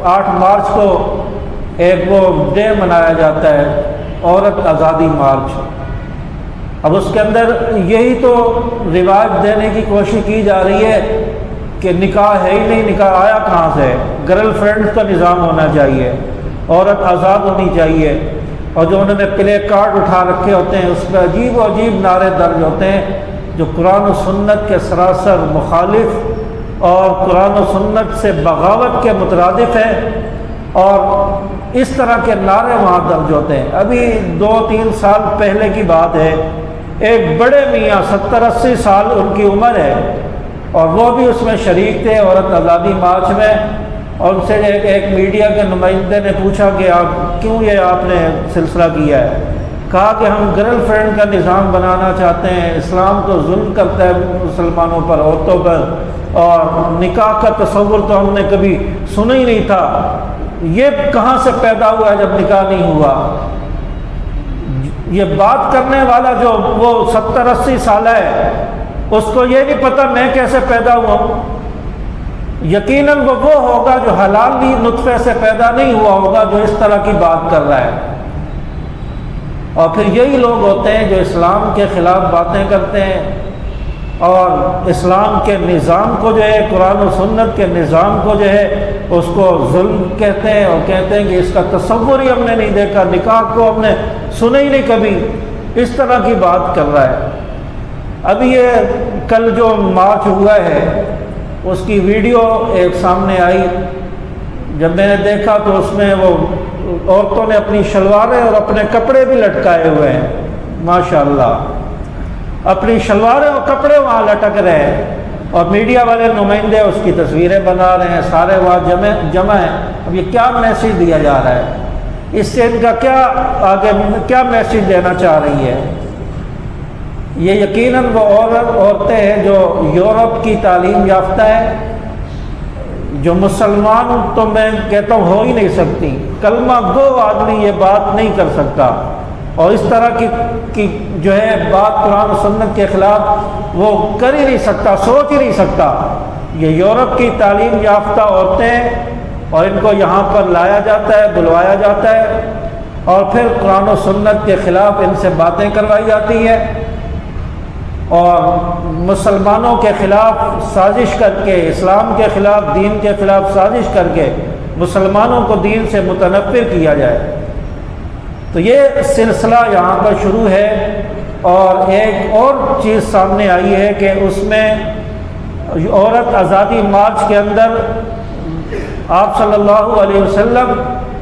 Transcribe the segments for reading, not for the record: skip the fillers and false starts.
8 مارچ کو ایک وہ ڈے منایا جاتا ہے، عورت آزادی مارچ۔ اب اس کے اندر یہی تو رواج دینے کی کوشش کی جا رہی ہے کہ نکاح ہے ہی نہیں، نکاح آیا کہاں سے؟ گرل فرینڈ کا نظام ہونا چاہیے، عورت آزاد ہونی چاہیے، اور جو انہوں نے پلے کارڈ اٹھا رکھے ہوتے ہیں اس پہ عجیب و عجیب نعرے درج ہوتے ہیں جو قرآن و سنت کے سراسر مخالف اور قرآن و سنت سے بغاوت کے مترادف ہیں، اور اس طرح کے نعرے وہاں درج ہوتے ہیں۔ ابھی 2-3 سال پہلے کی بات ہے، ایک بڑے میاں 70-80 سال ان کی عمر ہے، اور وہ بھی اس میں شریک تھے عورت آزادی مارچ میں، اور ان سے ایک میڈیا کے نمائندے نے پوچھا کہ آپ کیوں یہ آپ نے سلسلہ کیا ہے؟ کہا کہ ہم گرل فرینڈ کا نظام بنانا چاہتے ہیں، اسلام تو ظلم کرتا ہے مسلمانوں پر، عورتوں پر، اور نکاح کا تصور تو ہم نے کبھی سنا ہی نہیں تھا، یہ کہاں سے پیدا ہوا ہے جب نکاح نہیں ہوا؟ یہ بات کرنے والا جو وہ 70-80 سالہ ہے، اس کو یہ نہیں پتہ میں کیسے پیدا ہوا ہوں۔ یقیناً وہ ہوگا جو حلالی نطفے سے پیدا نہیں ہوا ہوگا جو اس طرح کی بات کر رہا ہے۔ اور پھر یہی لوگ ہوتے ہیں جو اسلام کے خلاف باتیں کرتے ہیں اور اسلام کے نظام کو جو ہے، قرآن و سنت کے نظام کو جو ہے اس کو ظلم کہتے ہیں، اور کہتے ہیں کہ اس کا تصور ہی ہم نے نہیں دیکھا، نکاح کو ہم نے سنا ہی نہیں کبھی، اس طرح کی بات کر رہا ہے۔ اب یہ کل جو مارچ ہوا ہے اس کی ویڈیو ایک سامنے آئی، جب میں نے دیکھا تو اس میں وہ عورتوں نے اپنی شلواریں اور اپنے کپڑے بھی لٹکائے ہوئے ہیں، ماشاءاللہ اپنی شلواریں اور کپڑے وہاں لٹک رہے ہیں، اور میڈیا والے نمائندے اس کی تصویریں بنا رہے ہیں، سارے وہاں جمع ہیں۔ اب یہ کیا میسیج دیا جا رہا ہے؟ اس سے ان کا آگے کیا میسیج دینا چاہ رہی ہے؟ یہ یقیناً وہ عورتیں ہیں جو یورپ کی تعلیم یافتہ ہیں، جو مسلمان تو میں کہتا ہوں ہو ہی نہیں سکتی، کلمہ گو آدمی یہ بات نہیں کر سکتا، اور اس طرح کی جو ہے بات قرآن و سنت کے خلاف وہ کر ہی نہیں سکتا، سوچ ہی نہیں سکتا۔ یہ یورپ کی تعلیم یافتہ عورتیں، اور ان کو یہاں پر لایا جاتا ہے، بلوایا جاتا ہے، اور پھر قرآن و سنت کے خلاف ان سے باتیں کروائی جاتی ہے، اور مسلمانوں کے خلاف سازش کر کے، اسلام کے خلاف، دین کے خلاف سازش کر کے مسلمانوں کو دین سے متنفر کیا جائے۔ تو یہ سلسلہ یہاں پر شروع ہے، اور ایک اور چیز سامنے آئی ہے کہ اس میں عورت آزادی مارچ کے اندر آپ صلی اللہ علیہ وسلم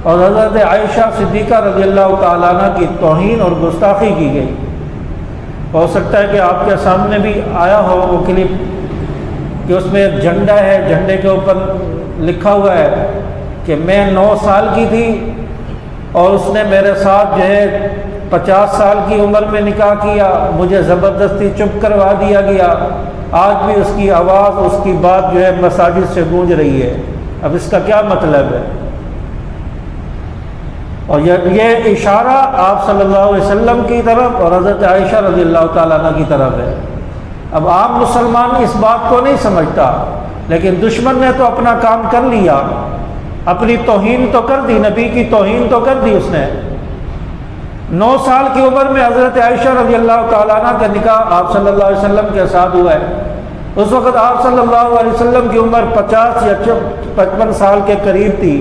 اور حضرت عائشہ صدیقہ رضی اللہ تعالیٰ عنہ کی توہین اور گستاخی کی گئی۔ ہو سکتا ہے کہ آپ کے سامنے بھی آیا ہو وہ کلپ کہ اس میں ایک جھنڈا ہے، جھنڈے کے اوپر لکھا ہوا ہے کہ میں 9 سال کی تھی اور اس نے میرے ساتھ جو ہے 50 سال کی عمر میں نکاح کیا، مجھے زبردستی چپ کروا دیا گیا۔ آج بھی اس کی آواز، اس کی بات جو ہے مساجد سے گونج رہی ہے۔ اب اس کا کیا مطلب ہے؟ اور یہ اشارہ آپ صلی اللہ علیہ وسلم کی طرف اور حضرت عائشہ رضی اللہ تعالیٰ عنہ کی طرف ہے۔ اب عام مسلمان اس بات کو نہیں سمجھتا، لیکن دشمن نے تو اپنا کام کر لیا، اپنی توہین تو کر دی، نبی کی توہین تو کر دی اس نے۔ 9 سال کی عمر میں حضرت عائشہ رضی اللہ تعالیٰ عنہ کا نکاح آپ صلی اللہ علیہ وسلم کے ساتھ ہوا ہے۔ اس وقت آپ صلی اللہ علیہ وسلم کی عمر 50 یا 55 سال کے قریب تھی،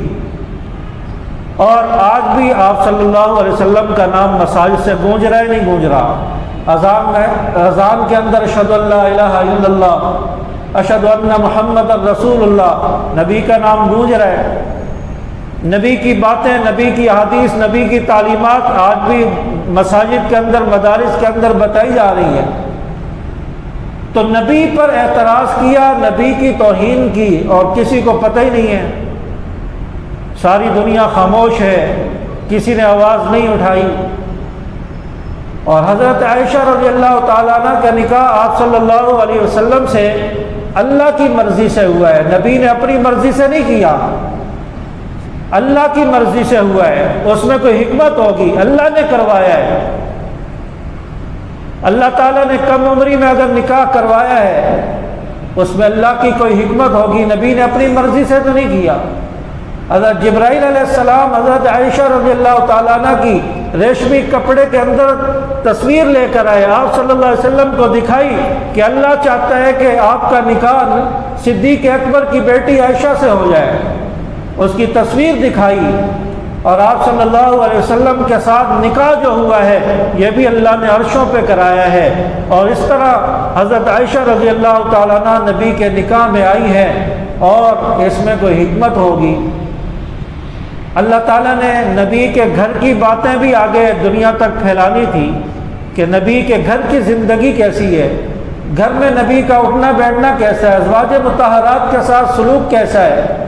اور آج بھی آپ صلی اللہ علیہ وسلم کا نام مساجد سے گونج رہا ہے، نہیں گونج رہا؟ اذان کے اندر اشہد ان لا الہ الا اللہ، اشہد ان محمد رسول اللہ، نبی کا نام گونج رہا ہے۔ نبی کی باتیں، نبی کی احادیث، نبی کی تعلیمات آج بھی مساجد کے اندر، مدارس کے اندر بتائی جا رہی ہے۔ تو نبی پر اعتراض کیا، نبی کی توہین کی، اور کسی کو پتہ ہی نہیں ہے، ساری دنیا خاموش ہے، کسی نے آواز نہیں اٹھائی۔ اور حضرت عائشہ رضی اللہ تعالیٰ عنہ کا نکاح آپ صلی اللہ علیہ وسلم سے اللہ کی مرضی سے ہوا ہے، نبی نے اپنی مرضی سے نہیں کیا، اللہ کی مرضی سے ہوا ہے۔ اس میں کوئی حکمت ہوگی، اللہ نے کروایا ہے۔ اللہ تعالیٰ نے کم عمری میں اگر نکاح کروایا ہے، اس میں اللہ کی کوئی حکمت ہوگی، نبی نے اپنی مرضی سے تو نہیں کیا۔ حضرت جبرائیل علیہ السلام حضرت عائشہ رضی اللہ تعالیٰ عنہ کی ریشمی کپڑے کے اندر تصویر لے کر آئے، آپ صلی اللہ علیہ وسلم کو دکھائی کہ اللہ چاہتا ہے کہ آپ کا نکاح صدیق اکبر کی بیٹی عائشہ سے ہو جائے، اس کی تصویر دکھائی، اور آپ صلی اللہ علیہ وسلم کے ساتھ نکاح جو ہوا ہے یہ بھی اللہ نے عرشوں پہ کرایا ہے۔ اور اس طرح حضرت عائشہ رضی اللہ تعالیٰ عنہ نبی کے نکاح میں آئی ہے، اور اس میں کوئی حکمت ہوگی۔ اللہ تعالیٰ نے نبی کے گھر کی باتیں بھی آگے دنیا تک پھیلانی تھی کہ نبی کے گھر کی زندگی کیسی ہے، گھر میں نبی کا اٹھنا بیٹھنا کیسا ہے، ازواج مطہرات کے ساتھ سلوک کیسا ہے۔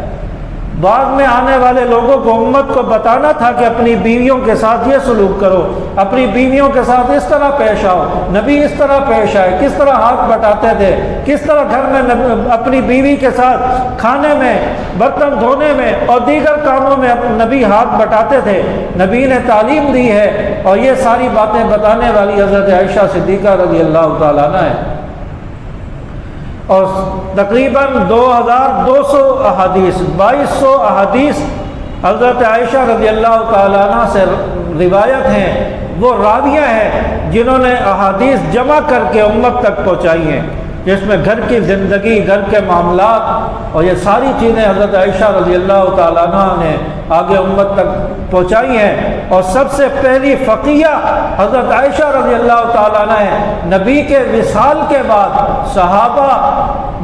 بعد میں آنے والے لوگوں کو، امت کو بتانا تھا کہ اپنی بیویوں کے ساتھ یہ سلوک کرو، اپنی بیویوں کے ساتھ اس طرح پیش آؤ، نبی اس طرح پیش آئے، کس طرح ہاتھ بٹاتے تھے، کس طرح گھر میں اپنی بیوی کے ساتھ کھانے میں، برتن دھونے میں اور دیگر کاموں میں نبی ہاتھ بٹاتے تھے، نبی نے تعلیم دی ہے۔ اور یہ ساری باتیں بتانے والی حضرت عائشہ صدیقہ رضی اللہ تعالیٰ عنہ ہے، اور تقریباً 2200 احادیث، 2200 احادیث حضرت عائشہ رضی اللہ تعالیٰ عنہ سے روایت ہیں۔ وہ راویہ ہیں جنہوں نے احادیث جمع کر کے امت تک پہنچائی ہیں، جس میں گھر کی زندگی، گھر کے معاملات اور یہ ساری چیزیں حضرت عائشہ رضی اللہ تعالیٰ عنہ نے آگے امت تک پہنچائی ہیں۔ اور سب سے پہلی فقیہ حضرت عائشہ رضی اللہ تعالیٰ عنہ ہے۔ نبی کے وصال کے بعد صحابہ،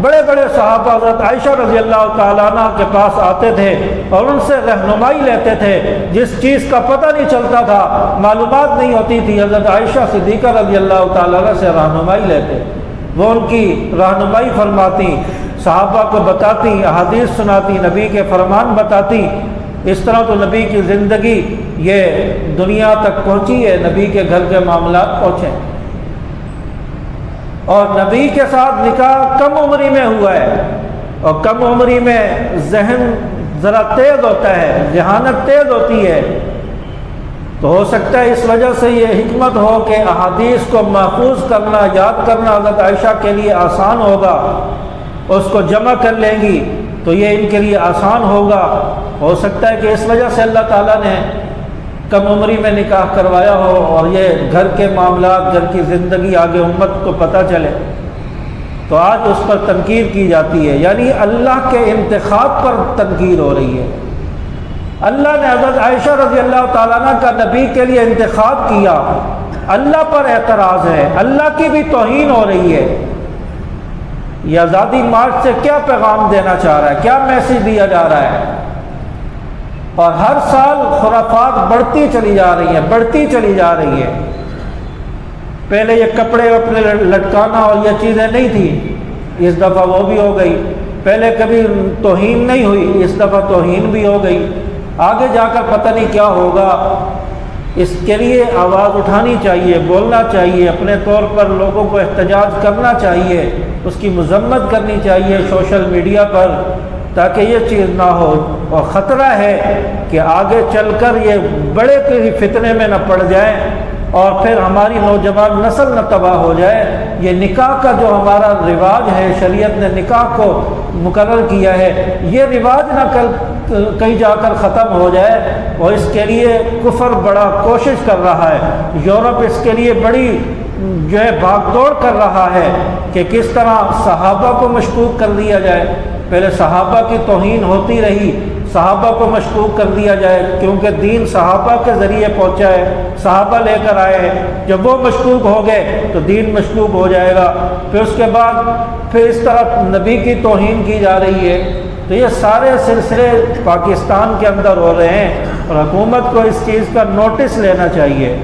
بڑے بڑے صحابہ حضرت عائشہ رضی اللہ تعالیٰ عنہ کے پاس آتے تھے اور ان سے رہنمائی لیتے تھے۔ جس چیز کا پتہ نہیں چلتا تھا، معلومات نہیں ہوتی تھی، حضرت عائشہ صدیقہ رضی اللہ تعالیٰ عنہ سے رہنمائی لیتے، وہ ان کی رہنمائی فرماتی، صحابہ کو بتاتی، احادیث سناتی، نبی کے فرمان بتاتی۔ اس طرح تو نبی کی زندگی یہ دنیا تک پہنچی ہے، نبی کے گھر کے معاملات پہنچے، اور نبی کے ساتھ نکاح کم عمری میں ہوا ہے، اور کم عمری میں ذہن ذرا تیز ہوتا ہے، ذہانت تیز ہوتی ہے، تو ہو سکتا ہے اس وجہ سے یہ حکمت ہو کہ احادیث کو محفوظ کرنا، یاد کرنا حضرت عائشہ کے لیے آسان ہوگا، اس کو جمع کر لیں گی تو یہ ان کے لیے آسان ہوگا۔ ہو سکتا ہے کہ اس وجہ سے اللہ تعالیٰ نے کم عمری میں نکاح کروایا ہو، اور یہ گھر کے معاملات، گھر کی زندگی آگے امت کو پتہ چلے، تو آج اس پر تنقید کی جاتی ہے، یعنی اللہ کے انتخاب پر تنقید ہو رہی ہے۔ اللہ نے حضرت عائشہ رضی اللہ تعالیٰ عنہ کا نبی کے لیے انتخاب کیا، اللہ پر اعتراض ہے، اللہ کی بھی توہین ہو رہی ہے۔ یہ آزادی مارچ سے کیا پیغام دینا چاہ رہا ہے، کیا میسج دیا جا رہا ہے؟ اور ہر سال خرافات بڑھتی چلی جا رہی ہیں، بڑھتی چلی جا رہی ہے۔ پہلے یہ کپڑے اپنے لٹکانا اور یہ چیزیں نہیں تھی، اس دفعہ وہ بھی ہو گئی۔ پہلے کبھی توہین نہیں ہوئی، اس دفعہ توہین بھی ہو گئی۔ آگے جا کر پتہ نہیں کیا ہوگا۔ اس کے لیے آواز اٹھانی چاہیے، بولنا چاہیے، اپنے طور پر لوگوں کو احتجاج کرنا چاہیے، اس کی مذمت کرنی چاہیے سوشل میڈیا پر، تاکہ یہ چیز نہ ہو۔ اور خطرہ ہے کہ آگے چل کر یہ بڑے کسی فتنے میں نہ پڑ جائیں اور پھر ہماری نوجوان نسل نہ تباہ ہو جائے۔ یہ نکاح کا جو ہمارا رواج ہے، شریعت نے نکاح کو مقرر کیا ہے، یہ رواج نہ کہیں جا کر ختم ہو جائے۔ اور اس کے لیے کفر بڑا کوشش کر رہا ہے، یورپ اس کے لیے بڑی جو ہے بھاگ دوڑ کر رہا ہے کہ کس طرح صحابہ کو مشکوک کر دیا جائے۔ پہلے صحابہ کی توہین ہوتی رہی، صحابہ کو مشکوک کر دیا جائے، کیونکہ دین صحابہ کے ذریعے پہنچا ہے، صحابہ لے کر آئے، جب وہ مشکوک ہو گئے تو دین مشکوک ہو جائے گا۔ پھر اس کے بعد پھر اس طرح نبی کی توہین کی جا رہی ہے۔ تو یہ سارے سلسلے پاکستان کے اندر ہو رہے ہیں، اور حکومت کو اس چیز کا نوٹس لینا چاہیے۔